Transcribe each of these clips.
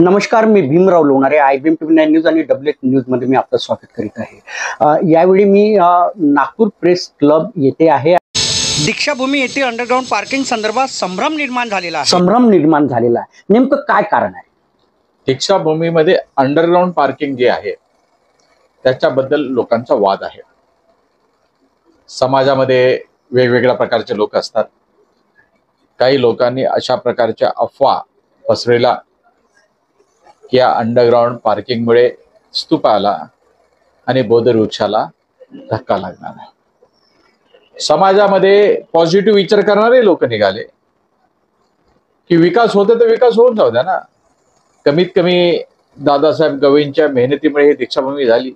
नमस्कार, मी Bhimrao Lonare. IBM TV 9 news आणि WH न्यूज मध्ये मी आपलं स्वागत करीत आहे. यावेळी मी नागपूर प्रेस क्लब येथे आहे. दीक्षाभूमी येथे अंडरग्राउंड पार्किंग संदर्भात संभ्रम निर्माण झालेला आहे. नेमकं काय कारण आहे? दीक्षाभूमीमध्ये अंडरग्राउंड पार्किंग जे आहे त्याच्याबद्दल लोकांचा वाद आहे. समाजामध्ये वेगवेगळ्या प्रकारचे लोक असतात. काही लोकांनी अशा प्रकारच्या अफवा पसरविला की या अंडरग्राउंड पार्किंगमुळे स्तूपाला आणि बोधवृक्षाला धक्का लागणार आहे. समाजामध्ये पॉझिटिव्ह विचार करणारे लोक निघाले की विकास होते तर विकास होऊन जाऊ द्या ना. कमीत कमी दादासाहेब गवईंच्या मेहनतीमुळे ही दीक्षाभूमी झाली.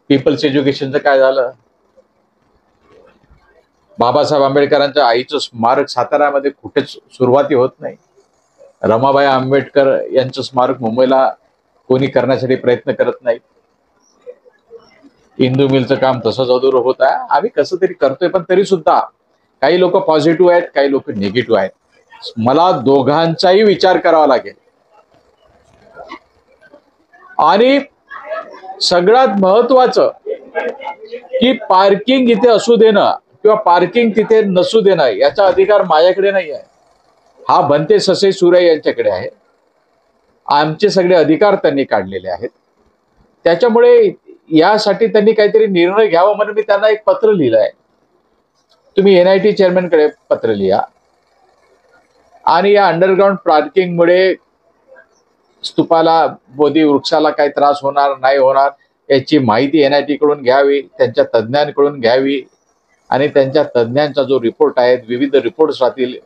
पीपल्स एज्युकेशनचं काय झालं? बाबासाहेब आंबेडकरांच्या आईचं स्मारक साताऱ्यामध्ये कुठेच सुरुवाती होत नाही. रमाबाई आंबेडकर यांचं स्मारक मुंबईला कोणी करण्यासाठी प्रयत्न करत नाही. इंदू मिलचं काम तसंच अधुरं होत आहे. आम्ही कसं तरी करतोय, पण तरी सुद्धा काही लोक पॉझिटिव्ह आहेत, काही लोक निगेटिव्ह आहेत. मला दोघांचाही विचार करावा लागेल. आणि सगळ्यात महत्वाचं की पार्किंग इथे असू देणं किंवा पार्किंग तिथे नसू देणं याचा अधिकार माझ्याकडे नाही आहे. हा बनते ससे सूर्य यांच्याकडे आहे. आमचे सगळे अधिकार त्यांनी काढलेले आहेत. त्याच्यामुळे यासाठी त्यांनी काहीतरी निर्णय घ्यावा म्हणून मी त्यांना एक पत्र लिहिलं आहे. तुम्ही NIT चेअरमॅनकडे पत्र लिहा आणि या अंडरग्राउंड पार्किंगमुळे स्तूपाला बोधी वृक्षाला काही त्रास होणार नाही होणार याची माहिती NIT कडून घ्यावी, त्यांच्या तज्ज्ञांकडून घ्यावी आणि त्यांच्या तज्ज्ञांचा जो रिपोर्ट आहे, विविध रिपोर्ट्स राहतील,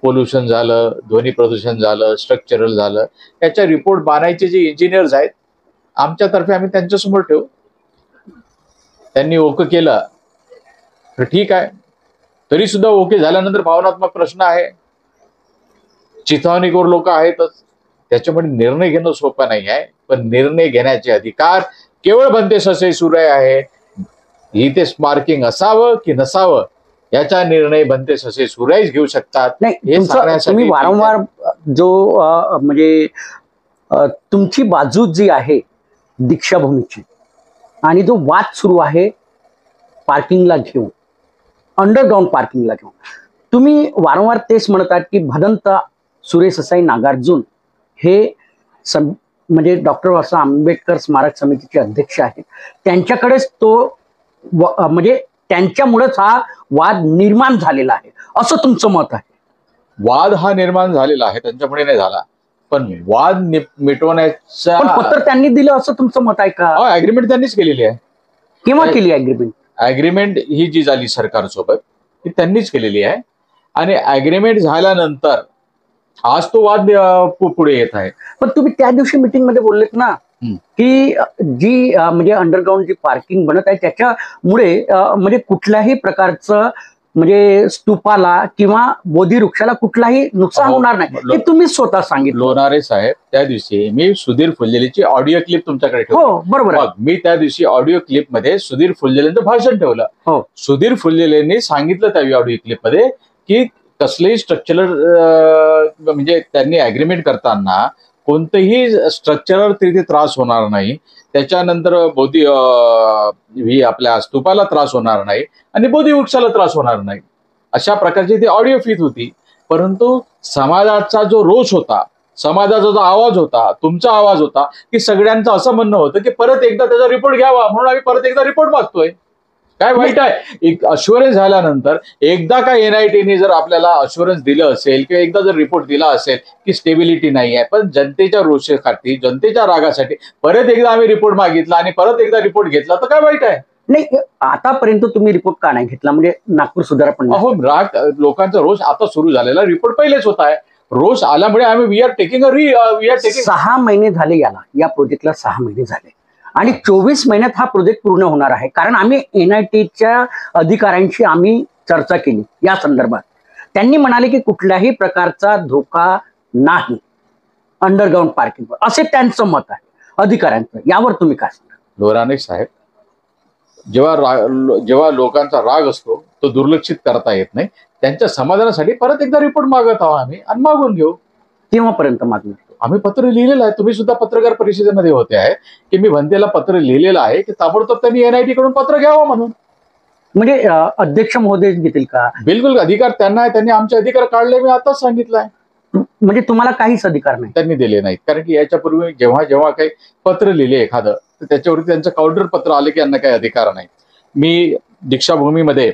पोल्युशन झालं, ध्वनी प्रदूषण झालं, स्ट्रक्चरल झालं, याच्या रिपोर्ट बनायचे जे इंजिनियर्स आहेत आमच्यातर्फे आम्ही त्यांच्यासमोर ठेवू. त्यांनी ओके केलं तर ठीक आहे. तरी सुद्धा ओके झाल्यानंतर भावनात्मक प्रश्न आहे, चिथावणीखोर लोक आहेतच. त्याच्यामुळे निर्णय घेणं सोपं नाही आहे. पण निर्णय घेण्याचे अधिकार केवळ बनते ससे सूर्य आहे. इथे स्मार्किंग असावं की नसावं याचा निर्णय बनते ससे सूर्यच घेऊ शकतात. नाही, तुम्ही वारंवार जो म्हणजे तुमची बाजू जी आहे दीक्षाभूमीची आणि जो वाद सुरू आहे पार्किंगला घेऊन, अंडरग्राउंड पार्किंगला घेऊन, तुम्ही वारंवार तेच म्हणतात की भदंत सुरेश ससाई नागार्जुन हे म्हणजे डॉक्टर बाबासाहेब आंबेडकर स्मारक समितीचे अध्यक्ष आहेत. त्यांच्याकडेच तो म्हणजे त्यांच्यामुळेच हा वाद निर्माण झालेला आहे असं तुमचं मत आहे? वाद हा निर्माण झालेला आहे, त्यांच्यामुळे नाही झाला. पण वाद मिटवण्याचा पत्र त्यांनी दिलं असं तुमचं मत आहे का? अग्रीमेंट त्यांनीच केलेली आहे. केव्हा केली अग्रीमेंट? अग्रीमेंट ही जी झाली सरकारसोबत ती त्यांनीच केलेली आहे. आणि अग्रीमेंट झाल्यानंतर आज तो वाद पुढे येत आहे. पण तुम्ही त्या दिवशी मीटिंग मध्ये बोललेत ना की जी म्हणजे अंडरग्राउंड जी पार्किंग बनत आहे त्याच्यामुळे म्हणजे कुठल्याही प्रकारचं म्हणजे स्तूपाला किंवा बोधी वृक्षाला कुठलाही नुकसान होणार नाही हे तुम्ही स्वतः सांगितलं. लोणारे साहेब, त्या दिवशी मी सुधीर फुलझेलेची ऑडिओ क्लिप तुमच्याकडे ठेवली. हो बरोबर. मी त्या दिवशी ऑडिओ क्लिप मध्ये सुधीर फुलझेलेंचं भाषण ठेवलं. हो, सुधीर फुलझेलेंनी सांगितलं त्या ऑडिओ क्लिप मध्ये की कसलेही स्ट्रक्चरल म्हणजे त्यांनी अग्रीमेंट करताना कोणतेही स्ट्रक्चरल तिथे त्रास होणार नाही, त्याच्यानंतर आपल्या स्तूपाला त्रास होणार नाही आणि बोधी वृक्षाला त्रास होणार नाही, अशा प्रकारची ती ऑडिओ फीत होती. परंतु समाजाचा जो रोष होता, समाजाचा जो आवाज होता, तुमचा आवाज होता की सगळ्यांचं असं म्हणणं होतं की परत एकदा त्याचा रिपोर्ट घ्यावा, म्हणून आम्ही परत एकदा रिपोर्ट मागतोय. काय वाईट आहे? एक अश्युरन्स झाल्यानंतर एकदा का NITने जर आपल्याला अश्युरन्स दिलं असेल किंवा एकदा जर रिपोर्ट दिला असेल की स्टेबिलिटी नाही आहे, पण जनतेच्या रोषासाठी, जनतेच्या रागासाठी परत एकदा आम्ही रिपोर्ट मागितला आणि परत एकदा रिपोर्ट घेतला तर काय वाईट आहे? नाही, आतापर्यंत तुम्ही रिपोर्ट का नाही घेतला? म्हणजे नागपूर सुधारा पण राग, लोकांचा रोष आता सुरू झालेला, रिपोर्ट पहिलेच होत आहे. रोष आल्यामुळे आम्ही वी आर टेकिंग 6 महिने झाले या प्रोजेक्टला 6 महिने झाले आणि 24 महिन्यात हा प्रोजेक्ट पूर्ण होणार आहे. कारण आम्ही NITच्या अधिकाऱ्यांशी आम्ही चर्चा केली या संदर्भात. त्यांनी म्हणाले की कुठल्याही प्रकारचा धोका नाही अंडरग्राउंड पार्किंग, असे त्यांचं मत आहे अधिकाऱ्यांचं. यावर तुम्ही काय सांगा? लोणारे साहेब, जेव्हा लोकांचा राग असतो तो दुर्लक्षित करता येत नाही. त्यांच्या समाधानासाठी परत एकदा रिपोर्ट मागत आहोत आम्ही आणि मागून घेऊ. केव्हापर्यंत मागणार? आम्ही पत्र लिहिलेलं आहे. तुम्ही सुद्धा पत्रकार परिषदेमध्ये होते आहे की मी भन्तेला पत्र लिहिलेलं आहे की ताबडतोब त्यांनी NIT कडून पत्र घ्यावं म्हणून. म्हणजे अध्यक्ष महोदय घेतील का? बिलकुल अधिकार त्यांना आहे. त्यांनी आमचे अधिकार काढले, मी आताच सांगितलं आहे. म्हणजे तुम्हाला काहीच अधिकार नाही? त्यांनी दिले नाहीत. कारण की याच्यापूर्वी जेव्हा जेव्हा काही पत्र लिहिले एखादं, तर त्याच्यावरती त्यांचं काउंटर पत्र आले की यांना काही अधिकार नाही. मी दीक्षाभूमीमध्ये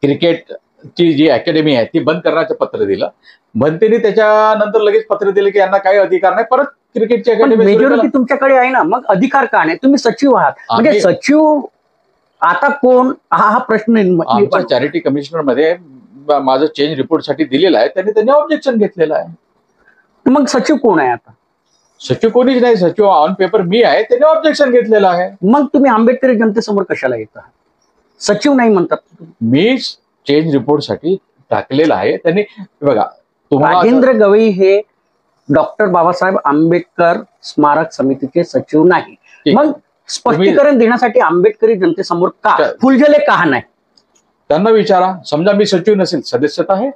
क्रिकेटची जी अकॅडमी आहे ती बंद करण्याचं पत्र दिलं. भन्तेने त्याच्यानंतर लगेच पत्र दिलं की यांना काही अधिकार नाही, परत क्रिकेटची अकॅडमी. मेजॉरिटी तुमच्याकडे आहे ना, मग अधिकार का नाही? तुम्ही सचिव आहात, म्हणजे सचिव आता कोण हा प्रश्न. आमच्या चॅरिटी कमिशनर मध्ये माझं चेंज रिपोर्ट साठी दिलेलं आहे, त्यांनी ऑब्जेक्शन घेतलेलं आहे. मग सचिव कोण आहे आता? सचिव कोणीच नाही. सचिव ऑन पेपर मी आहे, त्यांनी ऑब्जेक्शन घेतलेलं आहे. मग तुम्ही आंबेडकरी जनतेसमोर कशाला येता? सचिव नाही म्हणतात. मी चेंज रिपोर्ट साठी टाकलेलं आहे. त्यांनी बघा, राजेंद्र गवई हे डॉक्टर बाबासाहेब आंबेडकर स्मारक समितीचे सचिव नाही. मग स्पष्टीकरण देण्यासाठी आंबेडकरी जनतेसमोर का फुलझले का नाही? त्यांना विचारा. समजा मी सचिव नसेल, सदस्यता आहे,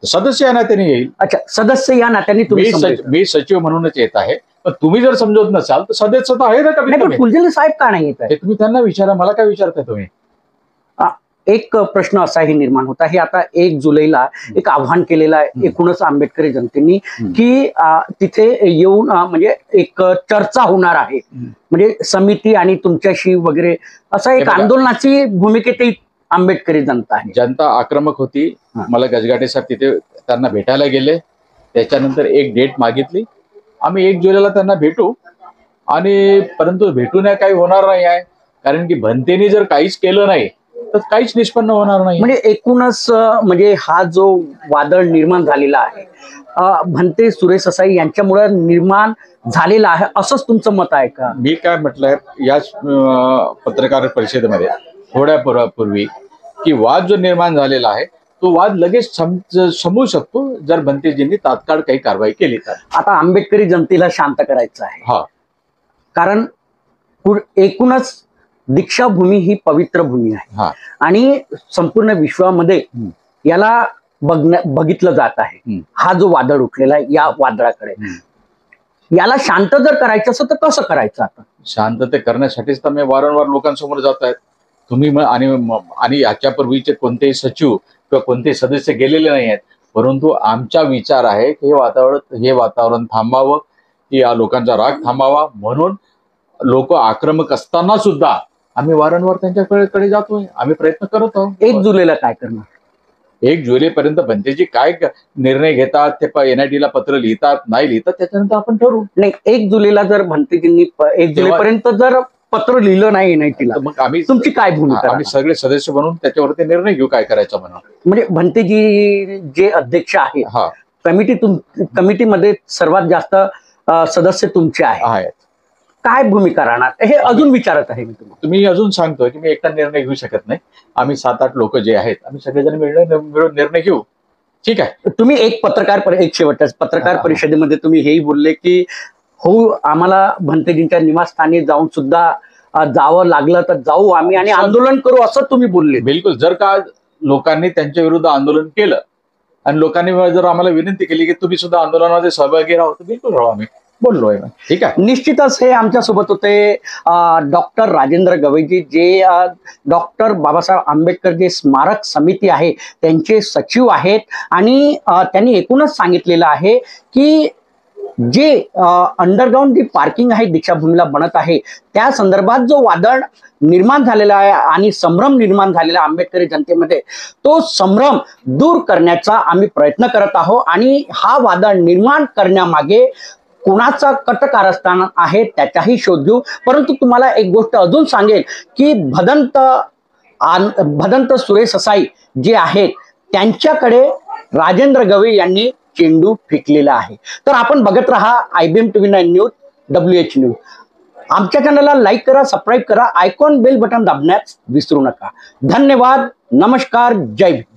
सदस्य या नात्याने येईल. अच्छा, सदस्य या नात्याने तुम्ही? मी सचिव म्हणूनच येत आहे, पण तुम्ही जर समजत नसाल तर सदस्यता आहे ना कमी. फुलझले साहेब का नाही येत आहे? तुम्ही त्यांना विचारा, मला काय विचारताय तुम्ही? एक प्रश्न असाही निर्माण होता, हे आता 1 जुलैला एक आव्हान केलेलं आहे एकूणच आंबेडकरी जनतेने की तिथे येऊन म्हणजे एक चर्चा होणार आहे, म्हणजे समिती आणि तुमच्याशी वगैरे असं एक आंदोलनाची भूमिकेत आंबेडकरी जनता आहे. जनता आक्रमक होती. मला गजगाटे साहेब तिथे त्यांना भेटायला गेले, त्याच्यानंतर एक डेट मागितली. आम्ही 1 जुलैला त्यांना भेटू, आणि परंतु भेटून काही होणार नाही आहे, कारण की भन्तेने जर काहीच केलं नाही तर काहीच निष्पन्न होणार नाही. म्हणजे एकूणच म्हणजे हा जो वादळ निर्माण झालेला आहे भन्ते सुरेश ससाई यांच्यामुळे निर्माण झालेला आहे, असंच तुमचं मत आहे का? मी काय म्हटलंय याच पत्रकार परिषदेमध्ये थोड्या पूर्वी की वाद जो निर्माण झालेला आहे तो वाद लगेच समजू शकतो जर भन्तेजींनी तात्काळ काही कारवाई केली तर. आता आंबेडकरी जनतेला शांत करायचं आहे. हा, कारण एकूणच दीक्षाभूमी ही पवित्र भूमी आहे आणि संपूर्ण विश्वामध्ये याला बघितलं जात आहे. हा जो वादळ उठलेला आहे, या वादळाकडे याला शांत जर करायचं असं तर कसं करायचं? आता शांतते करण्यासाठीच तर मी वारंवार लोकांसमोर जात आहेत. तुम्ही आणि याच्यापूर्वीचे कोणतेही सचिव किंवा कोणतेही सदस्य गेलेले नाही आहेत, परंतु आमचा विचार आहे की हे वातावरण थांबावं, की या लोकांचा राग थांबावा, म्हणून लोक आक्रमक असताना सुद्धा आम्ही वारंवार त्यांच्याकडे जातोय, आम्ही प्रयत्न करत आहोत. 1 जुलैला काय करणार? 1 जुलैपर्यंत भन्तेजी काय निर्णय घेतात, ते NIT ला पत्र लिहितात नाही लिहितात, त्याच्यानंतर आपण ठरवू. नाही, 1 जुलैला जर भन्तेजींनी 1 जुलैपर्यंत जर पत्र लिहिलं नाही NIT ला, मग आम्ही तुमची काय भूमिका? आम्ही सगळे सदस्य म्हणून त्याच्यावरती निर्णय घेऊ काय करायचं म्हणून. म्हणजे भन्तेजी जे अध्यक्ष आहेत, कमिटीमध्ये सर्वात जास्त सदस्य तुमचे आहेत, काय भूमिका राहणार हे अजून विचारत आहे मी तुम्हाला. तुम्ही अजून सांगतोय की मी एकटा निर्णय घेऊ शकत नाही. आम्ही 7-8 लोक जे आहेत, आम्ही सगळेजण मिळून निर्णय घेऊ. ठीक आहे. तुम्ही एक शेवटच्या पत्रकार परिषदेमध्ये तुम्ही हेही बोलले की हो, आम्हाला भन्तेजींच्या निवासस्थानी जाऊन सुद्धा जावं लागलं तर जाऊ आम्ही आणि आंदोलन करू, असं तुम्ही बोलले. बिलकुल. जर का लोकांनी त्यांच्या विरुद्ध आंदोलन केलं आणि लोकांनी जर आम्हाला विनंती केली की तुम्ही सुद्धा आंदोलनामध्ये सहभागी राहा, तर बिलकुल राहू, आम्ही बोललोय. ठीक आहे. निश्चितच हे आमच्या सोबत होते डॉक्टर राजेंद्र गवईजी, जे डॉक्टर बाबासाहेब आंबेडकर जे स्मारक समिती आहे त्यांचे सचिव आहेत, आणि त्यांनी एकूणच सांगितलेलं आहे की जे अंडरग्राऊंड जी पार्किंग आहे दीक्षाभूमीला बनत आहे, त्या संदर्भात जो वादळ निर्माण झालेला आहे आणि संभ्रम निर्माण झालेला आंबेडकरी जनतेमध्ये, तो संभ्रम दूर करण्याचा आम्ही प्रयत्न करत आहोत. आणि हा वादळ निर्माण करण्यामागे कोणाचा कट कारस्थान आहे त्याचाही शोध घेऊ. परंतु तुम्हाला एक गोष्ट अजून सांगेल की भदंत सुरेश ससाई जे आहेत त्यांच्याकडे राजेंद्र गवई यांनी चेंडू फेकलेला आहे. तर आपण बघत राहा IBM TV9 news, WH news. आमच्या चॅनलला लाईक करा, सबस्क्राईब करा, आयकॉन बेल बटन दाबण्यास विसरू नका. धन्यवाद, नमस्कार, जय भीम.